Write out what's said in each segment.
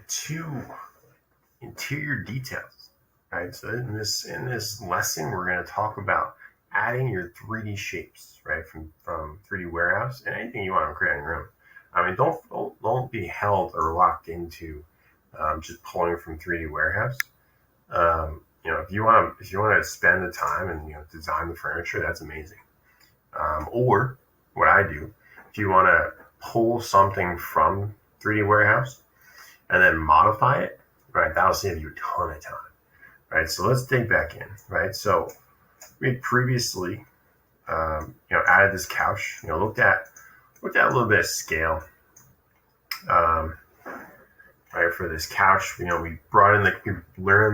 to interior details, right? So in this lesson, we're going to talk about adding your 3D shapes, right, from 3D Warehouse and anything you want to create in your own. I mean, don't be held or locked into just pulling from 3D Warehouse. If you want to spend the time and design the furniture, that's amazing. Or what I do, if you want to pull something from 3D Warehouse and then modify it, right, that'll save you a ton of time, right? So let's dig back in, right? So we previously, added this couch. Looked at a little bit of scale, right, for this couch. We learned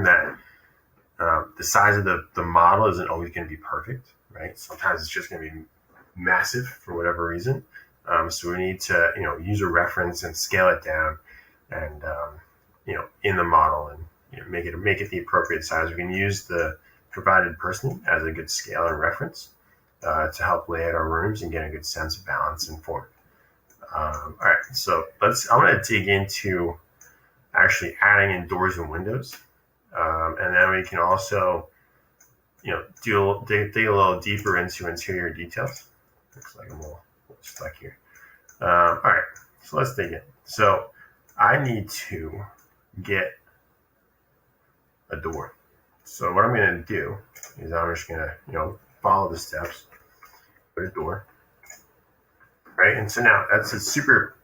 that the size of the model isn't always going to be perfect, right? Sometimes it's just going to be massive for whatever reason. So we need to, use a reference and scale it down, and in the model, and make it the appropriate size. We can use the provided person as a good scale and reference to help lay out our rooms and get a good sense of balance and form. All right, so I'm going to dig into actually adding in doors and windows, and then we can also, dig a little deeper into interior details. Looks like I'm a little stuck here. All right, so let's dig in. So I need to get a door. So what I'm going to do is I'm just going to, follow the steps, put a door, right? And so now that's a super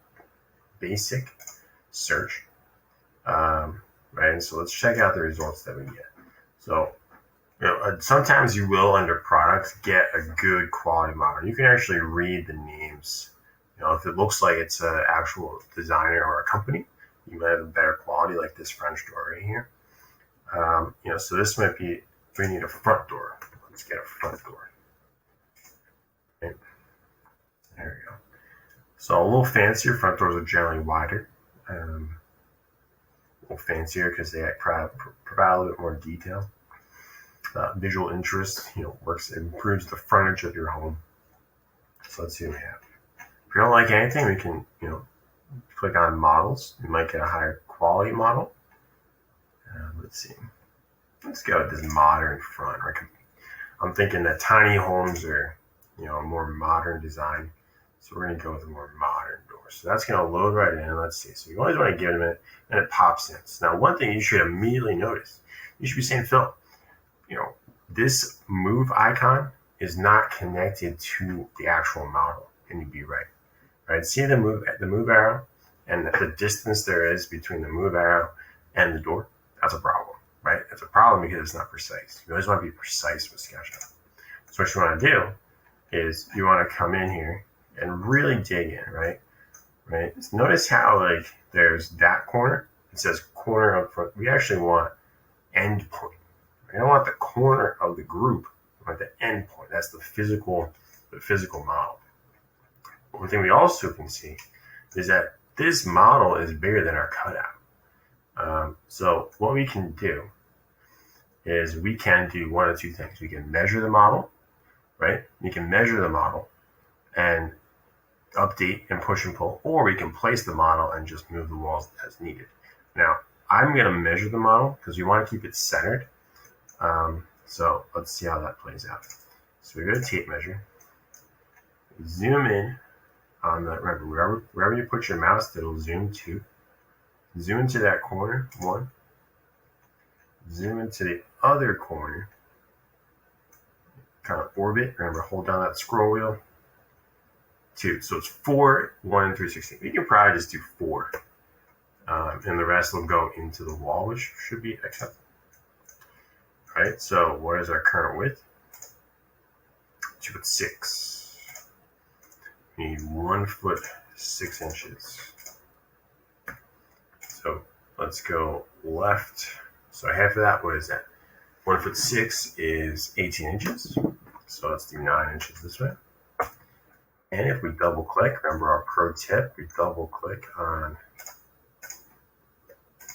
basic search, right? And so let's check out the results that we get. So, sometimes you will, under products, get a good quality model. You can actually read the names. If it looks like it's an actual designer or a company, you might have a better quality, like this French door right here. So this might be, we need a front door. Let's get a front door. Okay. There we go. So a little fancier. Front doors are generally wider. A little fancier because they provide a little bit more detail. Visual interest, improves the frontage of your home. So let's see what we have. If you don't like anything, we can, click on models. You might get a higher quality model. Let's see. Let's go with this modern front. I'm thinking that tiny homes are, a more modern design. So we're going to go with a more modern door. So that's going to load right in. Let's see. So you always want to give it a minute, and it pops in. So now, one thing you should immediately notice, you should be saying, Phil, this move icon is not connected to the actual model, and you'd be right. Right? See the move arrow and the distance there is between the move arrow and the door? That's a problem, right? It's a problem because it's not precise. You always want to be precise with Sketchup. So what you want to do is you want to come in here and really dig in, right? Right? So notice how there's that corner. It says corner up front. We actually want end point. We don't want the corner of the group. We want the end point. That's the physical model. One thing we also can see is that this model is bigger than our cutout. So what we can do is we can do one of two things. We can measure the model, right? We can measure the model and update and push and pull, or we can place the model and just move the walls as needed. Now, I'm going to measure the model because we want to keep it centered. So let's see how that plays out. So we go to tape measure, zoom in on remember, wherever you put your mouse, it'll zoom to. Zoom into that corner, 1. Zoom into the other corner, kind of orbit. Remember, hold down that scroll wheel, 2. So it's 4, 1, and 3, 16. You can probably just do 4. And the rest will go into the wall, which should be acceptable. Right, so what is our current width? 2'6". We need 1 foot 6 inches. So let's go left. So half of that, what is that? 1 foot 6 is 18 inches. So let's do 9 inches this way. And if we double click, remember our pro tip, we double click on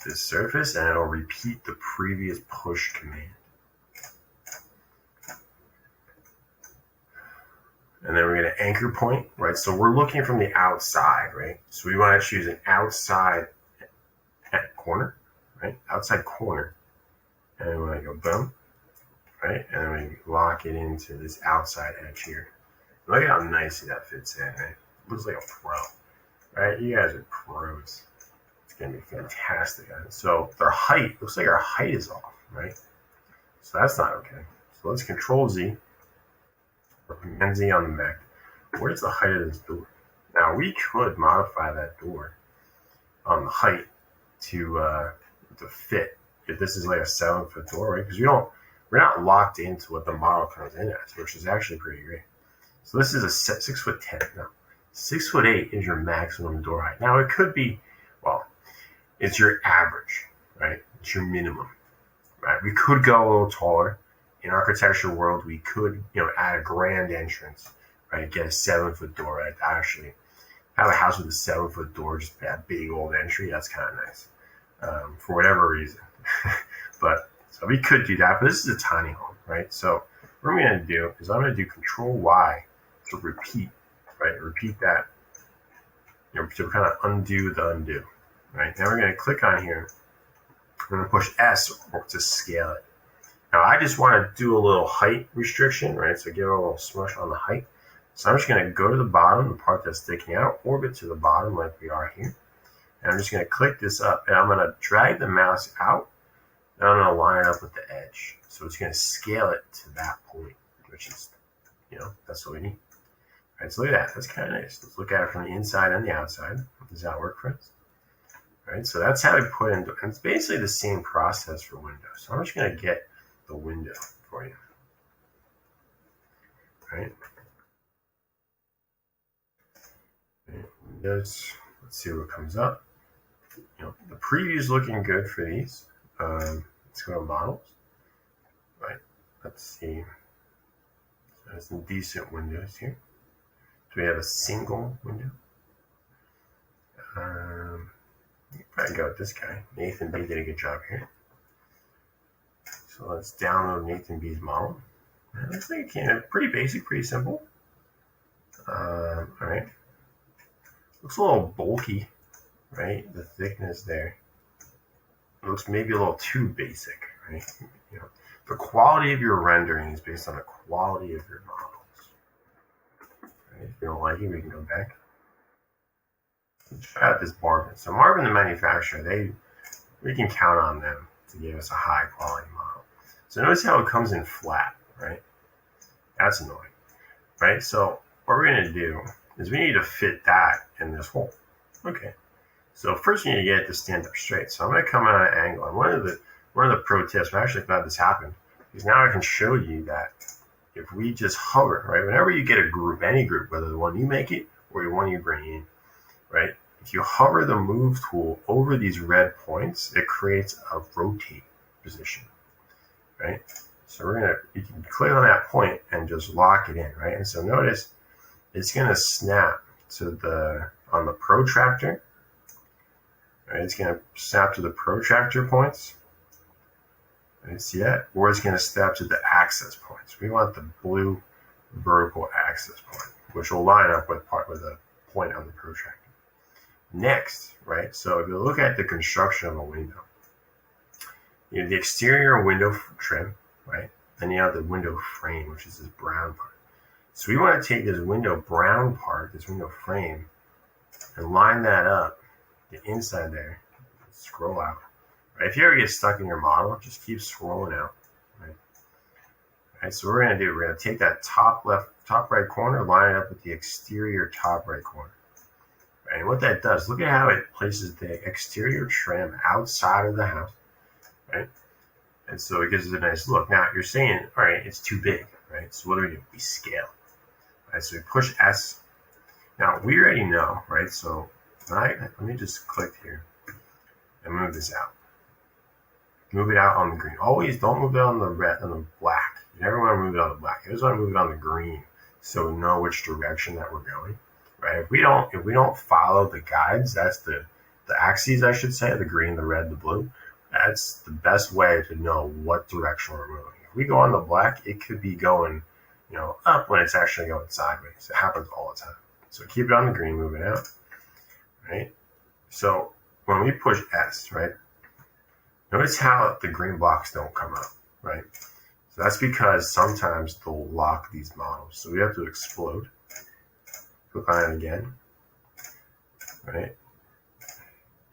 this surface and it'll repeat the previous push command. And then we're going to anchor point, right? So we're looking from the outside, right? So we want to choose an outside corner, right? Outside corner. And then when I go boom, right? And then we lock it into this outside edge here. Look at how nicely that fits in, right? Looks like a pro, right? You guys are pros. It's going to be fantastic. So their height, looks like our height is off, right? So that's not okay. So let's Control Z, or Command Z on the Mac. Where's the height of this door? Now we could modify that door on the height to fit. If this is like a 7-foot door, right? Because we're not locked into what the model comes in as, which is actually pretty great. So this is a 6'10". No, 6'8" is your maximum door height. Now it could be, well, it's your average, right? It's your minimum, right? We could go a little taller. In architecture world, we could, add a grand entrance, right? Get a 7-foot door, right? Actually, have a house with a 7-foot door, just that big old entry. That's kind of nice, for whatever reason. But so we could do that, but this is a tiny home, right? So what I'm going to do is I'm going to do Control Y to repeat, right? Repeat that, to kind of undo the undo, right? Now we're going to click on here. We're going to push S to scale it. Now I just want to do a little height restriction, right? So give it a little smush on the height. So I'm just going to go to the bottom, the part that's sticking out, orbit to the bottom like we are here. And I'm just going to click this up, and I'm going to drag the mouse out, and I'm going to line it up with the edge. So it's going to scale it to that point, which is, that's what we need. All right, so look at that. That's kind of nice. Let's look at it from the inside and the outside. Does that work for us? All right, so that's how we put in, and it's basically the same process for Windows. So I'm just going to get the window for you. All right. Windows. Let's see what comes up. The preview is looking good for these. Let's go to models. Right. Let's see. So there's some decent windows here. Do we have a single window? Probably go with this guy. Nathan B did a good job here. So let's download Nathan B's model. Looks like it came pretty basic, pretty simple. All right. Looks a little bulky, right? The thickness there. It looks maybe a little too basic, right? The quality of your rendering is based on the quality of your models. Right? If you don't like it, we can go back. Let's try out this Marvin. So Marvin, the manufacturer, we can count on them to give us a high quality model. So notice how it comes in flat, right? That's annoying, right? So what we're going to do is we need to fit that in this hole. Okay. So first you need to get it to stand up straight. So I'm going to come at an angle. And one of the pro tips, I'm actually glad this happened, is now I can show you that if we just hover, right? Whenever you get a group, any group, whether the one you make it or the one you bring in, right? If you hover the move tool over these red points, it creates a rotate position, right? So you can click on that point and just lock it in, right? And so notice it's going to snap on the protractor, right? It's going to snap to the protractor points, right? See that? Or it's going to snap to the access points. We want the blue vertical access point, which will line up with a point on the protractor. Next, right? So if you look at the construction of a window, you have the exterior window trim, right? Then you have the window frame, which is this brown part. So we want to take this window brown part, this window frame, and line that up, the inside there, scroll out. Right? If you ever get stuck in your model, just keep scrolling out. Right? Right, so what we're going to do, we're going to take that top right corner, line it up with the exterior top right corner. Right? And what that does, look at how it places the exterior trim outside of the house. Right? And so it gives it a nice look. Now you're saying, all right, it's too big, right? So what do? We scale. Right? So we push S. Now we already know, right? So let me just click here and move this out. Move it out on the green. Always don't move it on the red, on the black. You never want to move it on the black. You always want to move it on the green, so we know which direction that we're going. Right? If we don't follow the guides, that's the axes, I should say, the green, the red, the blue. That's the best way to know what direction we're moving. If we go on the black, it could be going, up when it's actually going sideways. It happens all the time. So keep it on the green, move it out. Right? So when we push S, right, Notice how the green blocks don't come up, right? So that's because sometimes they'll lock these models. So we have to explode. Click on it again, right?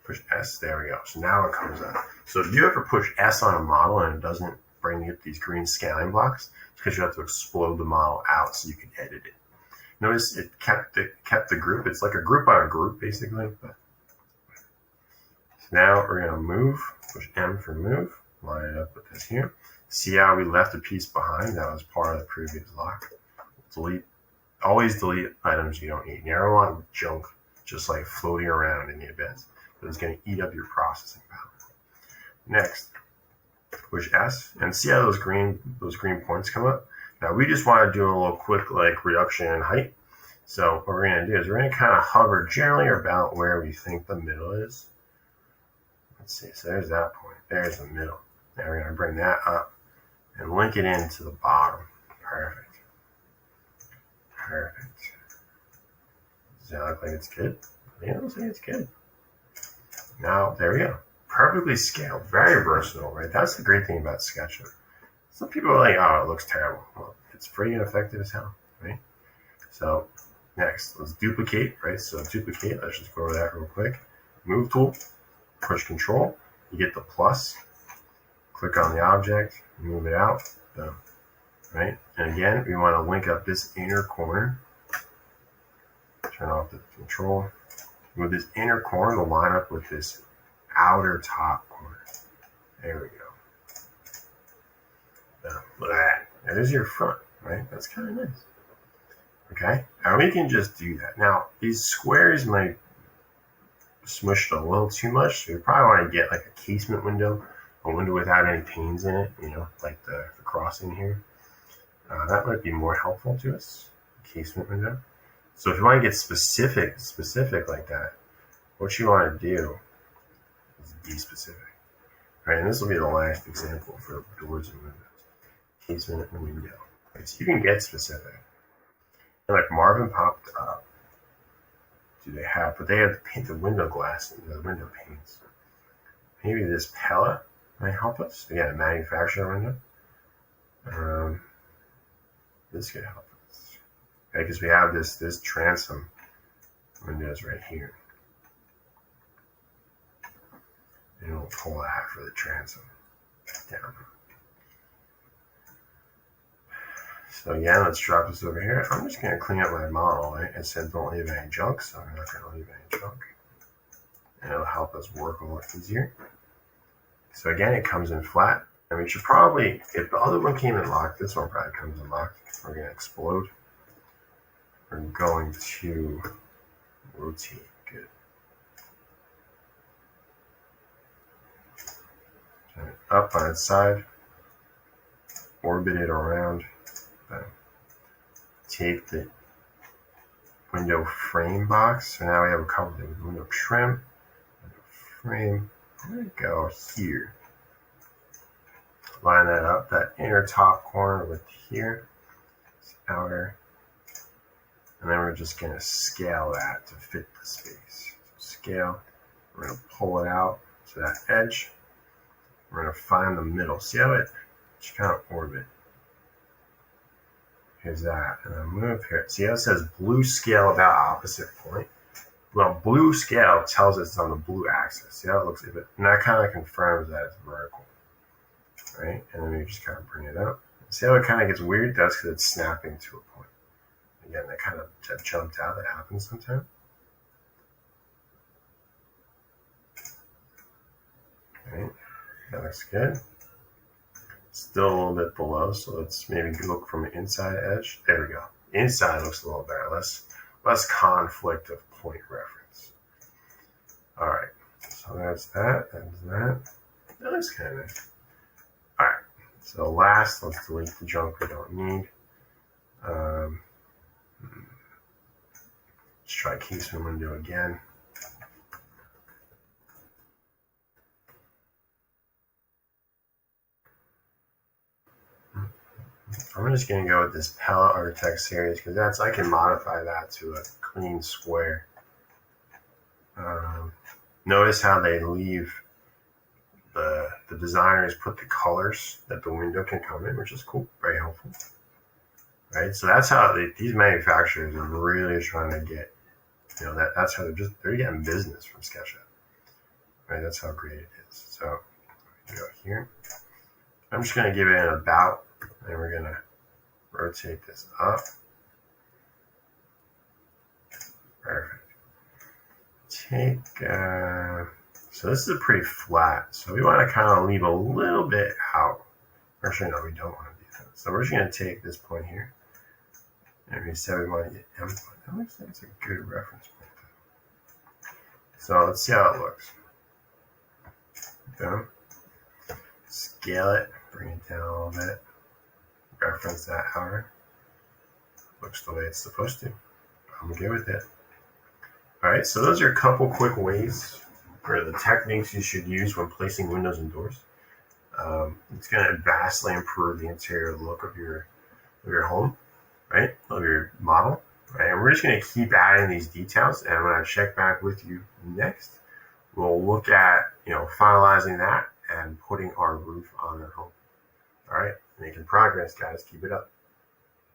Push S, there we go. So now it comes up. So if you ever push S on a model and it doesn't bring you these green scaling blocks, it's because you have to explode the model out so you can edit it. Notice it kept the group. It's like a group on a group, basically. But so now we're going to move, push M for move, line it up with this here. See how we left a piece behind? That was part of the previous lock. Delete. Always delete items you don't need. You never want junk just like floating around in the abyss. But it's going to eat up your processing power. Next, push S and see how those green points come up. Now we just want to do a little quick like reduction in height. So what we're going to do is we're going to kind of hover generally about where we think the middle is. Let's see. So there's that point. There's the middle. Now we're going to bring that up and link it into the bottom. Perfect. Perfect. Does that look like it's good? Yeah, it looks like it's good. Now, there we go. Perfectly scaled. Very versatile, right? That's the great thing about Sketchup. Some people are like, oh, it looks terrible. Well, it's free and effective as hell, right? So, next, let's duplicate, right? So, duplicate. Let's just go over that real quick. Move tool. Push Control. You get the plus. Click on the object. Move it out. Boom. Right? And again, we want to link up this inner corner. Turn off the control. Move this inner corner to line up with this outer top corner. There we go. Now, look at that. There's your front, right? That's kind of nice. Okay? And we can just do that. Now, these squares might smush it a little too much. So you probably want to get like a casement window, a window without any panes in it, you know, like the crossing here. That might be more helpful to us, casement window. So if you want to get specific like that, what you want to do is be specific. All right, and this will be the last example for doors and windows. Casement and window. Right, so you can get specific. And like Marvin popped up. Do they have, but they have to paint the window glass and the window panes. Maybe this palette might help us. Again, manufacturer window. This could help us. Okay, because we have this transom windows right here. And we'll pull that for the transom down. So again, let's drop this over here. I'm just going to clean up my model, right? It said don't leave any junk, so I'm not going to leave any junk. And it'll help us work a lot easier. So again, it comes in flat. And we should probably, if the other one came in locked, this one probably comes in locked. We're going to explode. We're going to rotate. Good. Turn it up on its side. Orbit it around. Take the window frame box. So now we have a couple things. Window trim, window frame. I'm going to go here. Line that up, that inner top corner with here, this outer, and then we're just going to scale that to fit the space. So scale, we're going to pull it out to that edge. We're going to find the middle. See how it just kind of orbit. Here's that, and then move here. See how it says blue scale about opposite point? Well, blue scale tells us it's on the blue axis. See how it looks? And that kind of confirms that it's vertical. Right? And then we just kind of bring it up. See how it kind of gets weird? That's because it's snapping to a point. Again, that kind of jumped out. That happens sometimes. Right? That looks good. Still a little bit below, so let's maybe look from the inside edge. There we go. Inside looks a little better. Less conflict of point reference. All right. So that's that. That's that. That looks kind of nice. All right. So last, let's delete the junk we don't need. Let's try casement window again. I'm just going to go with this palette architect series because I can modify that to a clean square. Notice how they leave the designers put the colors that the window can come in, which is cool, very helpful. Right, so that's how these manufacturers are really trying to get, that's how they're getting business from SketchUp. Right, that's how great it is. So go here. I'm just going to give it an about, and we're going to rotate this up. Perfect. So this is pretty flat, so we want to kind of leave a little bit out. Actually, no, we don't want to do that. So we're just going to take this point here, and we said we want to get M point. That looks like it's a good reference point. So let's see how it looks. Boom. Scale it, bring it down a little bit. Reference that, however. Looks the way it's supposed to. I'm good with it. All right, so those are a couple quick ways, or the techniques you should use when placing windows and doors. It's going to vastly improve the interior look of your home, right? Of your model, right? And we're just going to keep adding these details. And when I check back with you next, we'll look at finalizing that and putting our roof on our home. All right, making progress, guys. Keep it up.